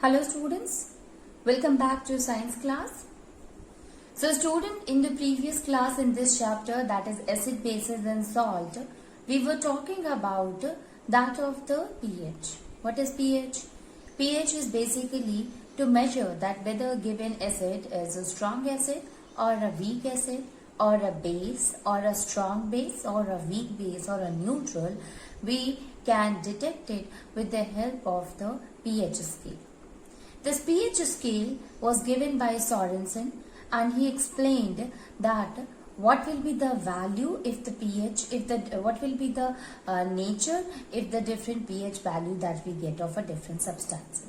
Hello students, welcome back to science class. So student, in the previous class in this chapter, that is acid, bases and salt, we were talking about that of the pH. What is pH? pH is basically to measure that whether a given acid is a strong acid or a weak acid or a base or a strong base or a weak base or a neutral. We can detect it with the help of the pH scale. This pH scale was given by Sorensen, and he explained that what will be the value if the pH, what will be the nature if the different pH value that we get of a different substance.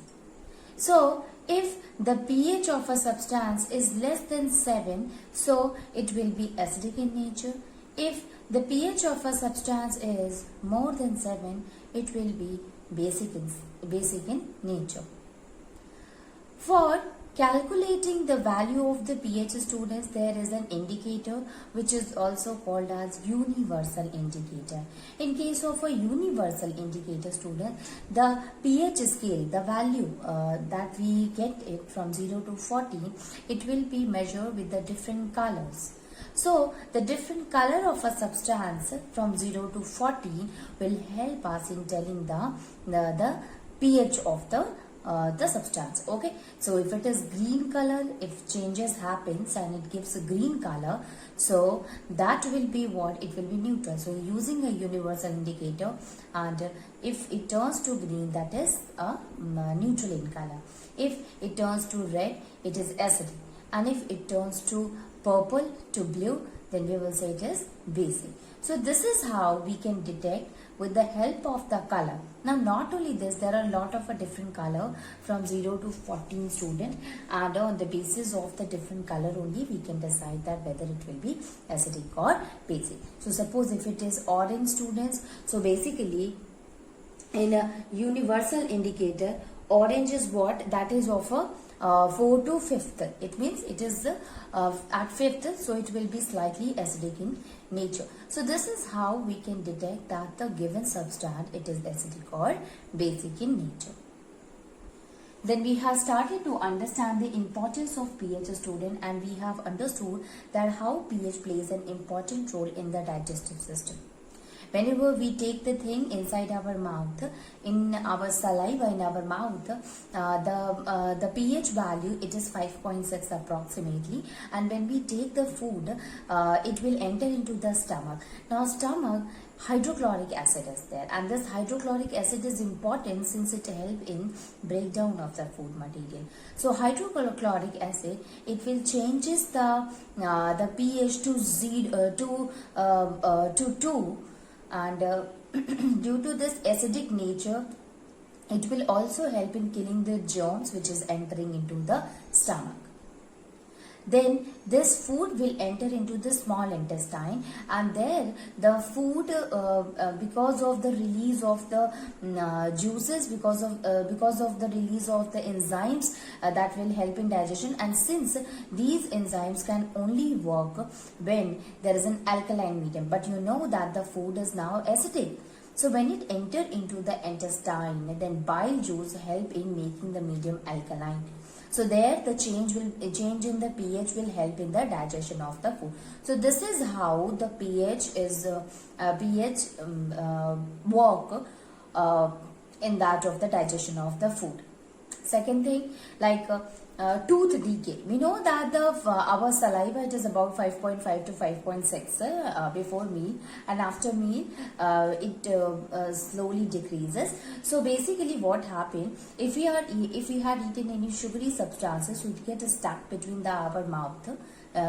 So, if the pH of a substance is less than 7, so it will be acidic in nature. If the pH of a substance is more than 7, it will be basic in nature. For calculating the value of the pH, students, there is an indicator which is also called as universal indicator. In case of a universal indicator, student, the pH scale, the value that we get it from 0 to 40, it will be measured with the different colors. So, the different color of a substance from 0 to 40 will help us in telling the pH of the substance. Okay, so if it is green color, if changes happens and it gives a green color, so that will be what? It will be neutral. So using a universal indicator, and if it turns to green, that is a neutral in color. If it turns to red, it is acidic, and if it turns to purple to blue, then we will say it is basic. So this is how we can detect with the help of the color. Now not only this, there are a lot of a different color from 0 to 14 student, and on the basis of the different color only we can decide that whether it will be acidic or basic. So suppose if it is orange, students, so basically in a universal indicator, orange is what? That is of a 4 to 5th. It means it is at 5th, so it will be slightly acidic in nature. So this is how we can detect that the given substance, it is acidic or basic in nature. Then we have started to understand the importance of pH, student, and we have understood that how pH plays an important role in the digestive system. Whenever we take the thing inside our mouth, in our saliva, in our mouth, the pH value, it is 5.6 approximately, and when we take the food, it will enter into the stomach. Now stomach, hydrochloric acid is there, and this hydrochloric acid is important since it helps in breakdown of the food material. So hydrochloric acid, it will changes the pH to 2, and due to this acidic nature, it will also help in killing the germs which is entering into the stomach. Then this food will enter into the small intestine, and there the food, because of the release of the juices, because of the release of the enzymes that will help in digestion, and since these enzymes can only work when there is an alkaline medium, but you know that the food is now acidic. So when it enters into the intestine, then bile juice help in making the medium alkaline. So there the change in the pH will help in the digestion of the food. So this is how the pH is work in that of the digestion of the food. Second thing, like tooth decay. We know that our saliva, it is about 5.5 to 5.6 before meal, and after meal it slowly decreases. So basically what happened, if we had eaten any sugary substances, so it gets stuck between our mouth,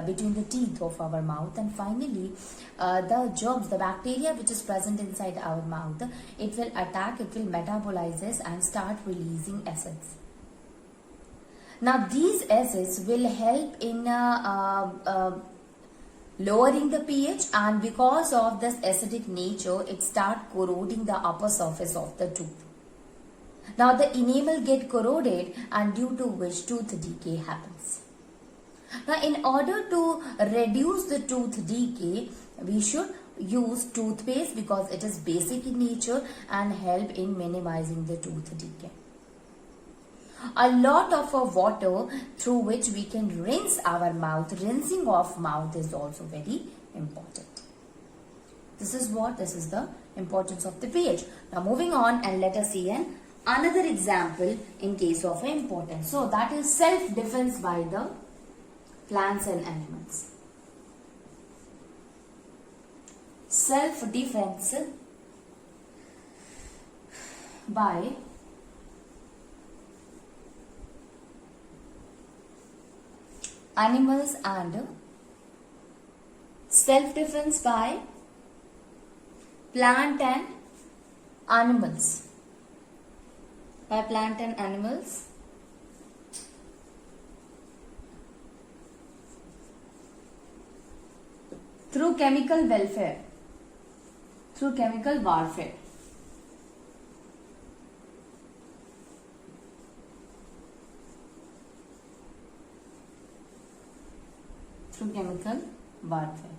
between the teeth of our mouth, and finally the germs, the bacteria which is present inside our mouth, it will attack, it will metabolize this and start releasing acids. Now these acids will help in lowering the pH, and because of this acidic nature, it start corroding the upper surface of the tooth. Now the enamel get corroded, and due to which tooth decay happens. Now in order to reduce the tooth decay, we should use toothpaste because it is basic in nature and help in minimizing the tooth decay. a lot of water through which we can rinse our mouth. Rinsing of mouth is also very important. This is the importance of the pH. Now moving on, and let us see another example in case of importance. So that is self-defense by the plants and animals. Self-defense by animals and self-defense by plant and animals. By plant and animals. Through chemical welfare. Through chemical warfare. Through chemical warfare.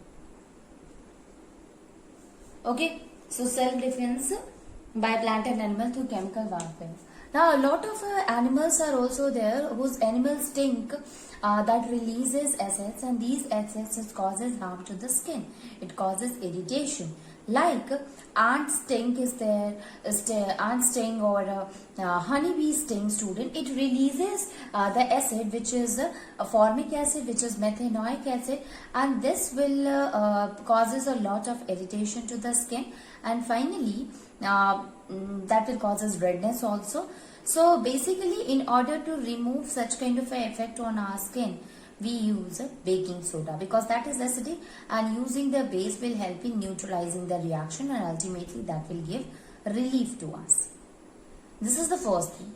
Okay, so self-defense by plant and animal through chemical warfare. Now, a lot of animals are also there whose animal stink that releases acids, and these acids causes harm to the skin. It causes irritation. Like ant stink is there, ant sting or honeybee sting, student. It releases the acid which is formic acid, which is methanoic acid, and this will causes a lot of irritation to the skin, and finally that will causes redness also. So basically, in order to remove such kind of an effect on our skin, we use baking soda because that is acidic, and using the base will help in neutralizing the reaction, and ultimately that will give relief to us. This is the first thing.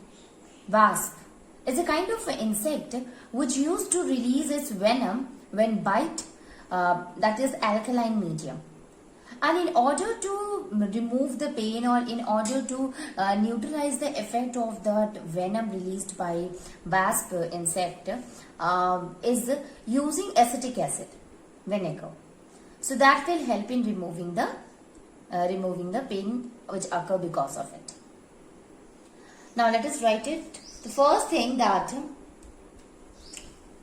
Wasp is a kind of insect which used to release its venom when bite, that is alkaline medium. And in order to remove the pain, or in order to neutralize the effect of that venom released by wasp insect, is using acetic acid, vinegar. So that will help in removing the pain which occur because of it. Now let us write it. The first thing, that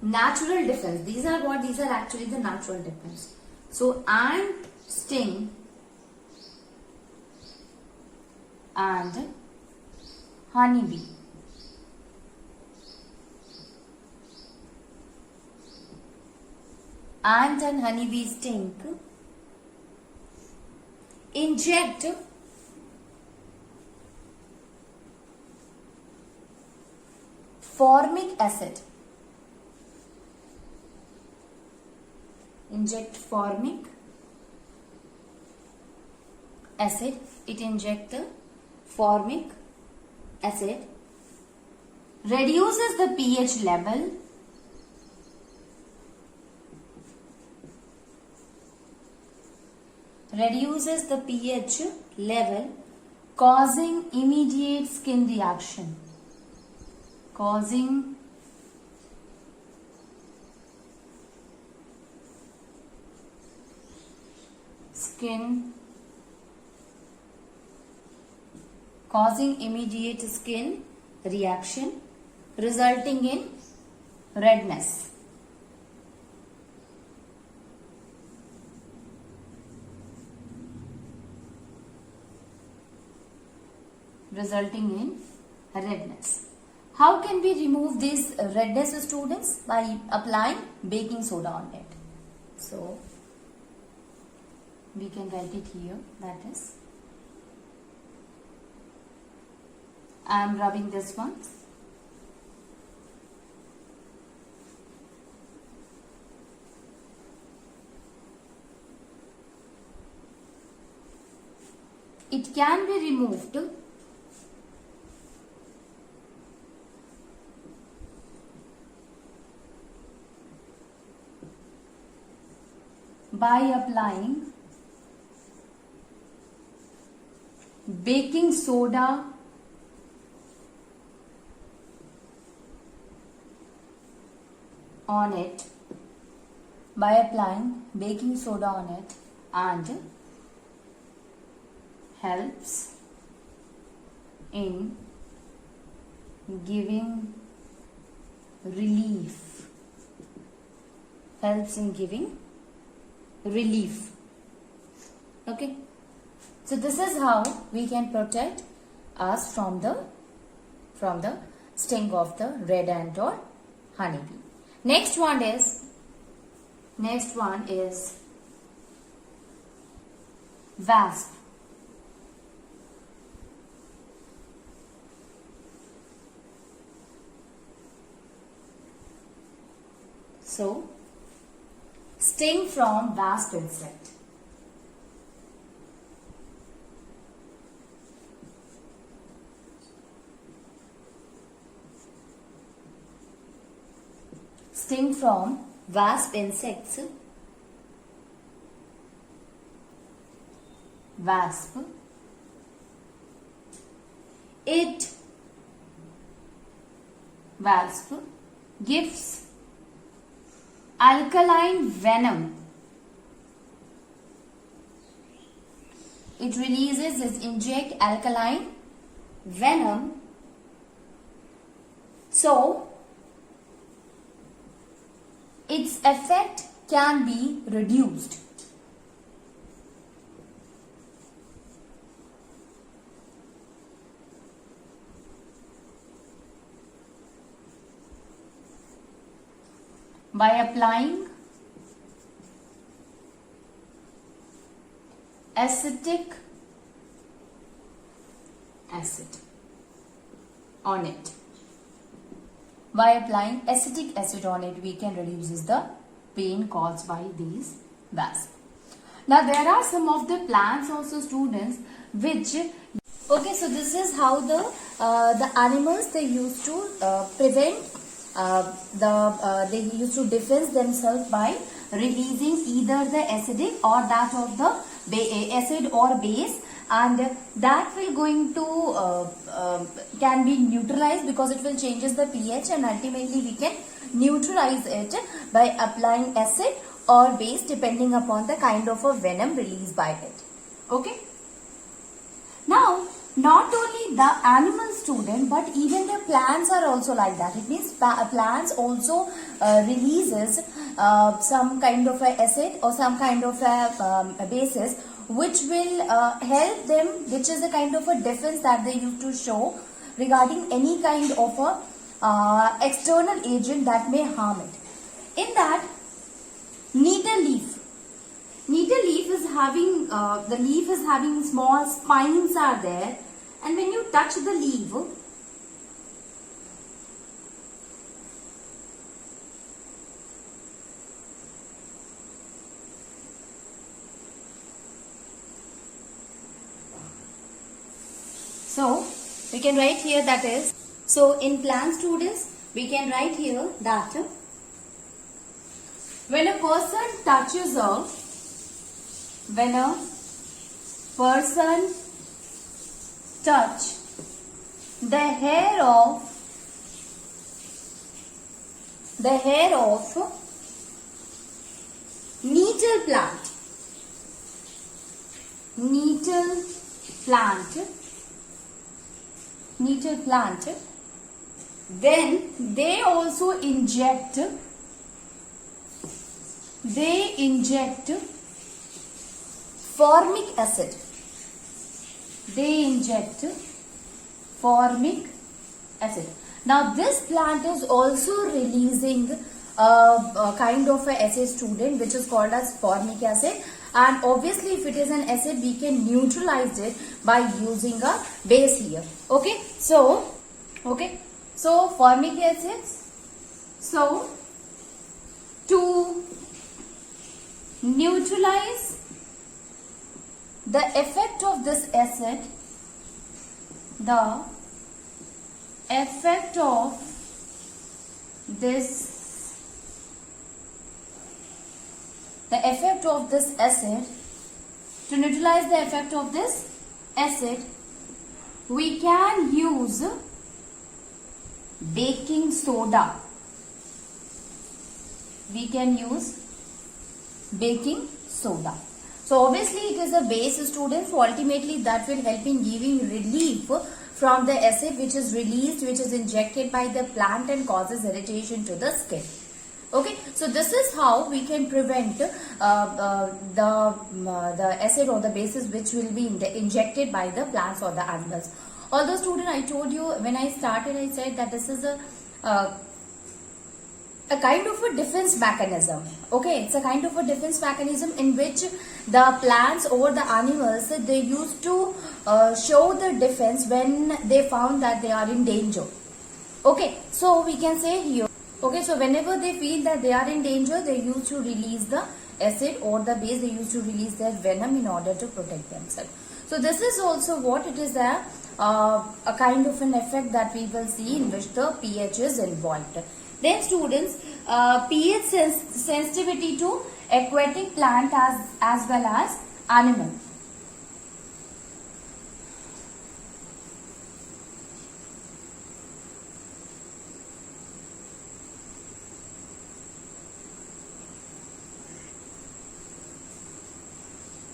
natural defense. These are actually the natural defense. So ant sting and honeybee. Ant and honeybee stink. Inject formic acid. Inject formic acid. It inject the formic acid. Reduces the pH level. Reduces the pH level, causing immediate skin reaction. Causing immediate skin reaction, resulting in redness. How can we remove this redness, students? By applying baking soda on it. So we can write it here, that is, I am rubbing this one. It can be removed by applying baking soda on it, and helps in giving relief. Helps in giving relief. Okay. So this is how we can protect us from the sting of the red ant or honeybee. Next one is wasp. So, sting from wasp insect. Sting from wasp insects. Wasp. Wasp gives alkaline venom. It inject alkaline venom. So, its effect can be reduced. By applying acetic acid on it. By applying acetic acid on it, we can reduce the pain caused by these wasps. Now, there are some of the plants also, students, which okay. So this is how the animals, they used to prevent they used to defend themselves by releasing either the acidic or that of the acid or base, and that will going to can be neutralized because it will changes the pH, and ultimately we can neutralize it by applying acid or base depending upon the kind of a venom released by it. Okay. Now, not only the animal, student, but even the plants are also like that. It means plants also releases some kind of a acid or some kind of a basis, which will help them, which is a kind of a defense that they used to show regarding any kind of a external agent that may harm it. In that, needle leaf. Needle leaf is having, the leaf is having small spines are there, and when you touch the leaf, so we can write here that is, so in plant, students, we can write here that when a person touches when a person touch the hair of nettle plant, then they also inject formic acid. They inject formic acid. Now, this plant is also releasing a kind of a acid, student, which is called as formic acid. And obviously, if it is an acid, we can neutralize it by using a base here. Okay. So formic acids. So, to neutralize the effect of this acid, the effect of this acid, to neutralize the effect of this acid, we can use baking soda. So obviously it is a base, student, so ultimately that will help in giving relief from the acid which is released, which is injected by the plant and causes irritation to the skin. Okay, so this is how we can prevent the acid or the bases which will be injected by the plants or the animals. Although student, I told you when I started, I said that this is a kind of a defense mechanism. Okay, it's a kind of a defense mechanism in which the plants or the animals, they used to show the defense when they found that they are in danger. Okay, so we can say here, okay, so whenever they feel that they are in danger, they used to release the acid or the base, they used to release their venom in order to protect themselves. So this is also what it is, a kind of an effect that we will see in which the pH is involved. Then students, pH sensitivity to aquatic plant as well as animal.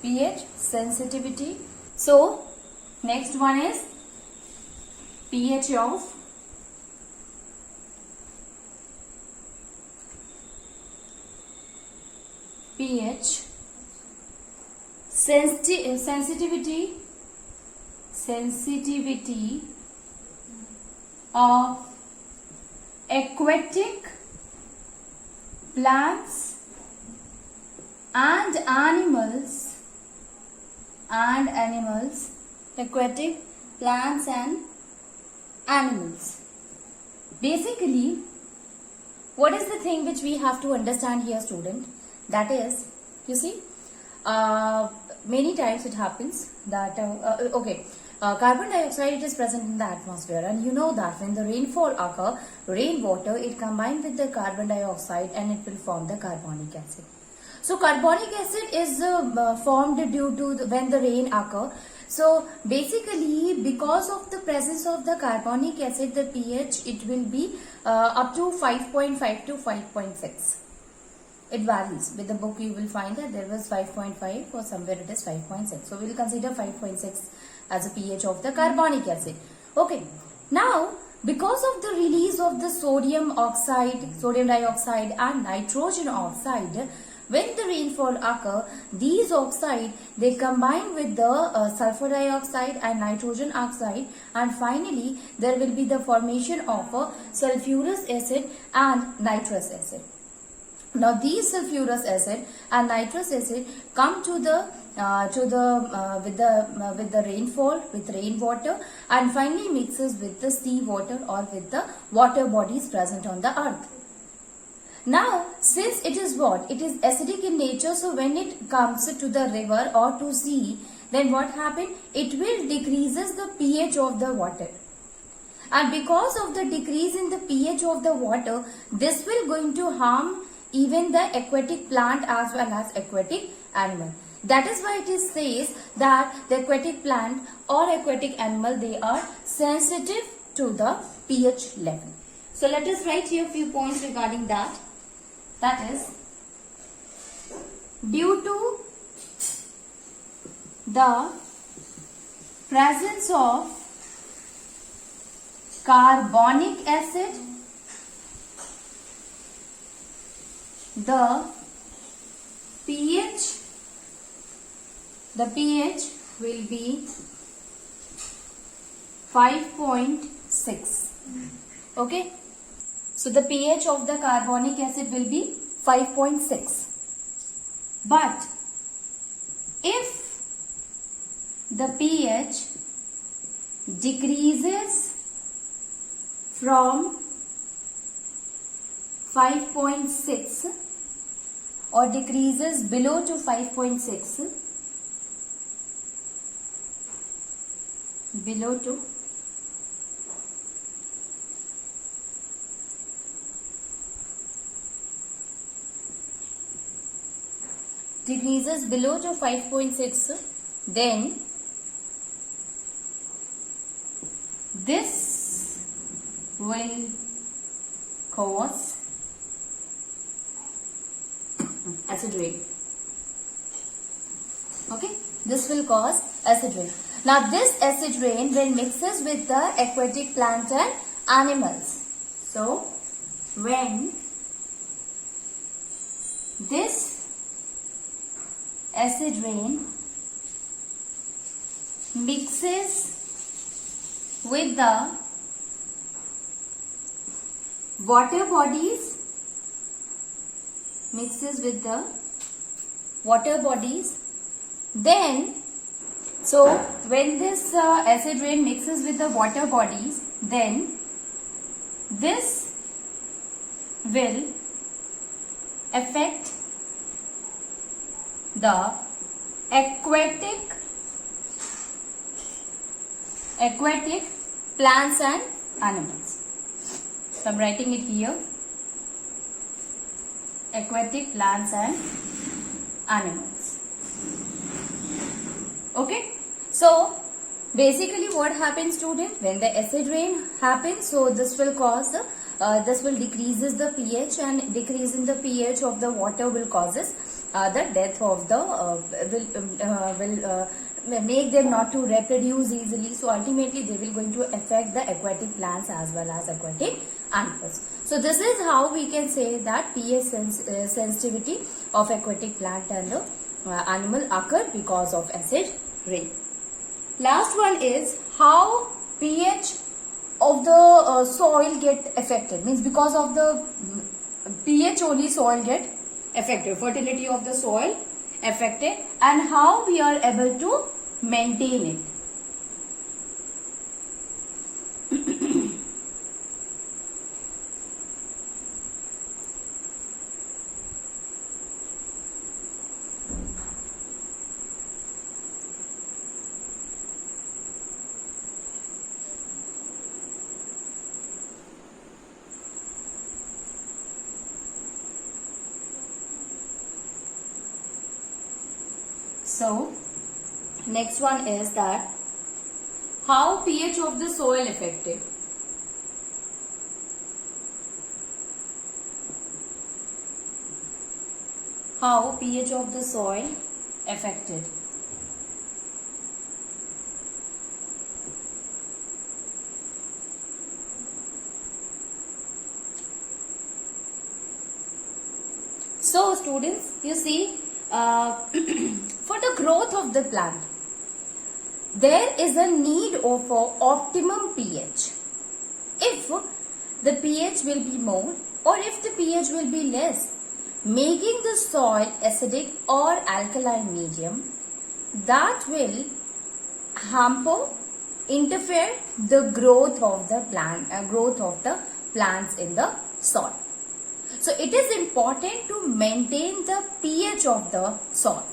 pH sensitivity. So next one is pH of pH sensitivity of aquatic plants and animals, aquatic plants and animals. Basically, what is the thing which we have to understand here, student? That is, you see, many times it happens that carbon dioxide is present in the atmosphere, and you know that when the rainfall occur, rainwater, it combines with the carbon dioxide and it will form the carbonic acid. So carbonic acid is formed due to when the rain occur. So basically, because of the presence of the carbonic acid, the pH, it will be up to 5.5 to 5.6. It varies. With the book you will find that there was 5.5 or somewhere it is 5.6. So we will consider 5.6 as a pH of the carbonic acid. Okay. Now, because of the release of the sodium dioxide and nitrogen oxide, when the rainfall occur, these oxide, they combine with the sulfur dioxide and nitrogen oxide, and finally there will be the formation of a sulfurous acid and nitrous acid. Now these sulfurous acid and nitrous acid come to the with the rainfall, with rainwater, and finally mixes with the sea water or with the water bodies present on the earth. Now, since it is what? It is acidic in nature, so when it comes to the river or to sea, then what happens? It will decreases the pH of the water. And because of the decrease in the pH of the water, this will going to harm even the aquatic plant as well as aquatic animal. That is why it says that the aquatic plant or aquatic animal, they are sensitive to the pH level. So let us write here a few points regarding that. That is, due to the presence of carbonic acid, the pH will be 5.6. Okay. So the pH of the carbonic acid will be 5.6. But if the pH decreases from 5.6 or decreases below to 5.6, below to decreases below to 5.6, then this will cause acid rain. Okay, this will cause acid rain. Now this acid rain when mixes with the aquatic plant and animals. So when this acid rain mixes with the water bodies, then so when this acid rain mixes with the water bodies, then this will affect the aquatic plants and animals. So I am writing it here. Aquatic plants and animals. Okay. So basically what happens, student, when the acid rain happens, so this will cause this will decreases the pH, and decrease in the pH of the water will causes the death of the will make them not to reproduce easily. So ultimately they will going to affect the aquatic plants as well as aquatic animals. So this is how we can say that pH sensitivity of aquatic plant and the animal occur because of acid rain. Last one is how pH of the soil get affected. Means because of the pH only soil get affected, fertility of the soil affected, and how we are able to maintain it. So next one is that how pH of the soil affected. How pH of the soil affected. So students, you see, for the growth of the plant, there is a need of optimum pH. If the pH will be more or if the pH will be less, making the soil acidic or alkaline medium, that will hamper, interfere the growth of the plants in the soil. So it is important to maintain the pH of the soil.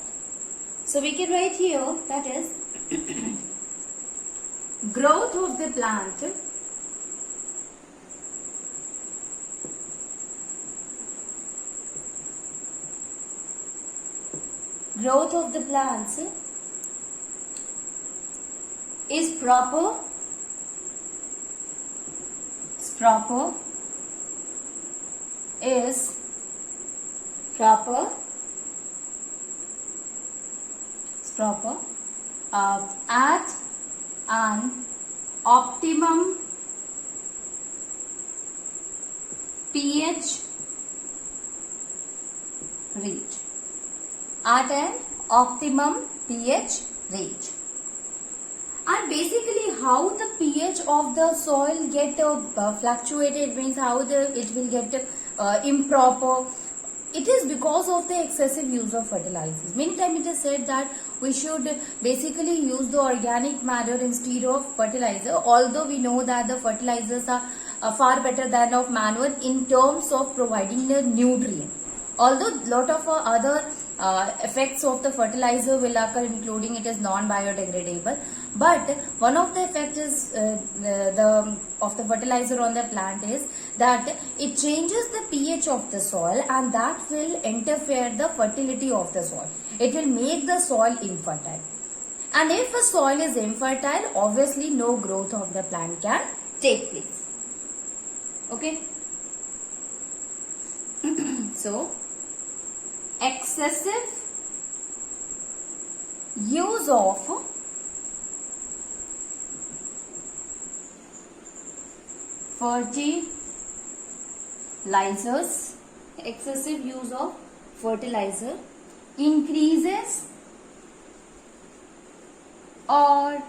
So we can write here, that is growth of the plant is proper at an optimum pH range. At an optimum pH range. And basically how the pH of the soil get fluctuated, means how it will get improper. It is because of the excessive use of fertilizers. Many times it is said that we should basically use the organic matter instead of fertilizer, although we know that the fertilizers are far better than of manure in terms of providing the nutrient. Although lot of other effects of the fertilizer will occur, including it is non-biodegradable, but one of the effects is of the fertilizer on the plant is that it changes the pH of the soil, and that will interfere the fertility of the soil. It will make the soil infertile, and if a soil is infertile, obviously no growth of the plant can take place. Okay. So excessive use of fertilizers, excessive use of fertilizer increases or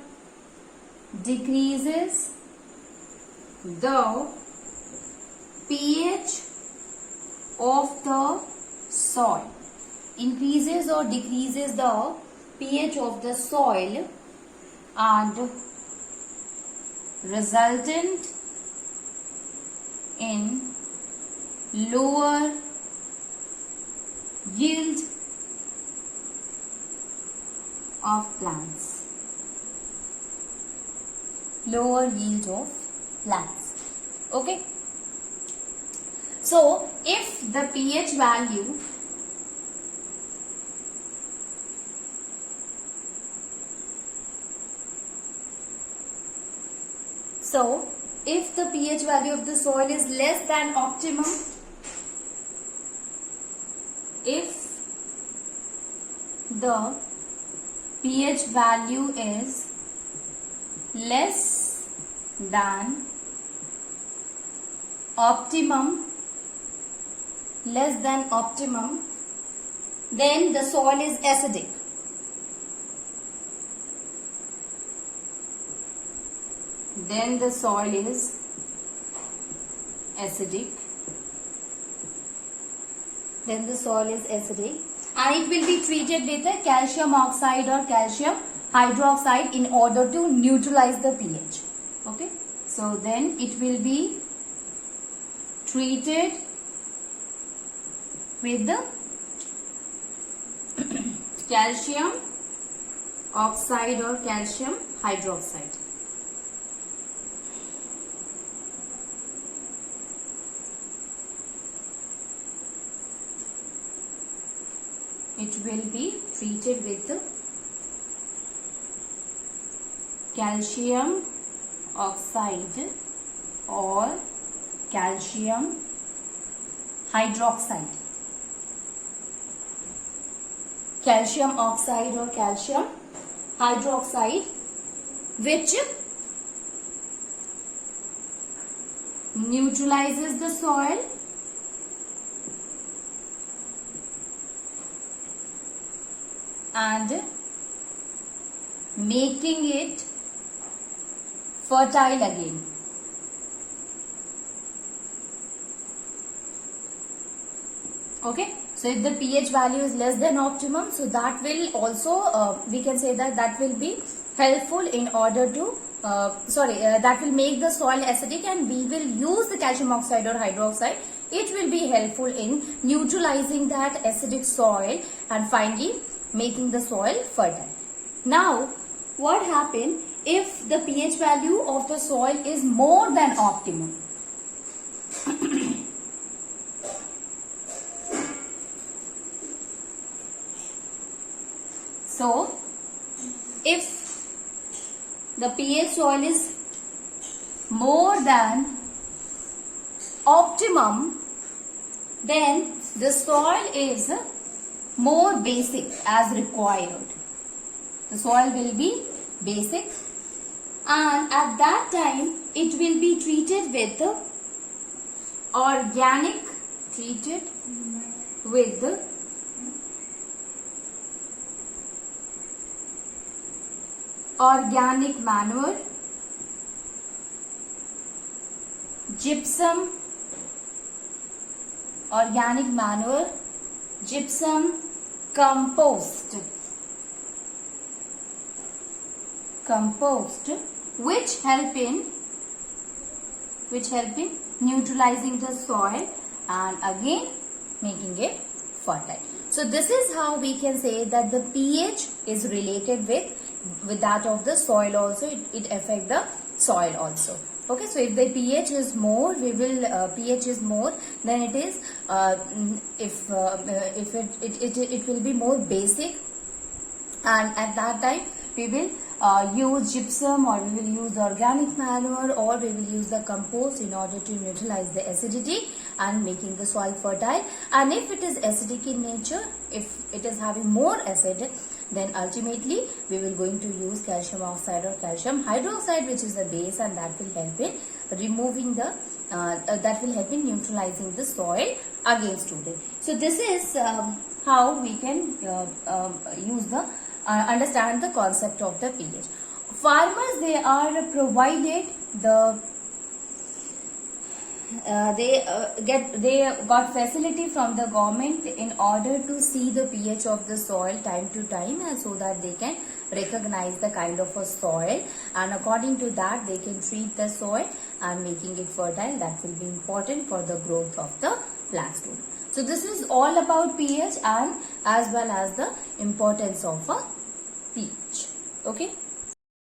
decreases the pH of the soil. Increases or decreases the pH of the soil and resultant in lower yield of plants. Lower yield of plants. Okay. So if the pH value if the pH value of the soil is less than optimum, if the pH value is less than optimum, then the soil is acidic. Then the soil is acidic. And it will be treated with a calcium oxide or calcium hydroxide in order to neutralize the pH. Okay. So then it will be treated with the calcium oxide or calcium hydroxide. It will be treated with the calcium oxide or calcium hydroxide. Calcium oxide or calcium hydroxide, which neutralizes the soil and making it fertile again. Okay. So if the pH value is less than optimum, so that will also, we can say that will be helpful in order to, that will make the soil acidic, and we will use the calcium oxide or hydroxide. It will be helpful in neutralizing that acidic soil and finally making the soil fertile. Now, what happens if the pH value of the soil is more than optimum? So, if the pH soil is more than optimum, then the soil is more basic as required. The soil will be basic, and at that time it will be treated with organic manure, gypsum, compost, which help in neutralizing the soil and again making it fertile. So this is how we can say that the pH is related with that of the soil also. It affects the soil also. Okay, so if the pH is more, then it is it will be more basic, and at that time we will use gypsum, or we will use the organic manure, or we will use the compost in order to neutralize the acidity and making the soil fertile. And if it is acidic in nature, if it is having more acid, then ultimately we will going to use calcium oxide or calcium hydroxide, which is the base, and that will help in removing the that will help in neutralizing the soil again, student. So this is how we can use the understand the concept of the pH. Farmers, they are provided the they got facility from the government in order to see the pH of the soil time to time, and so that they can recognize the kind of a soil, and according to that they can treat the soil and making it fertile. That will be important for the growth of the plant, student. So this is all about pH and as well as the importance of a pH. Okay.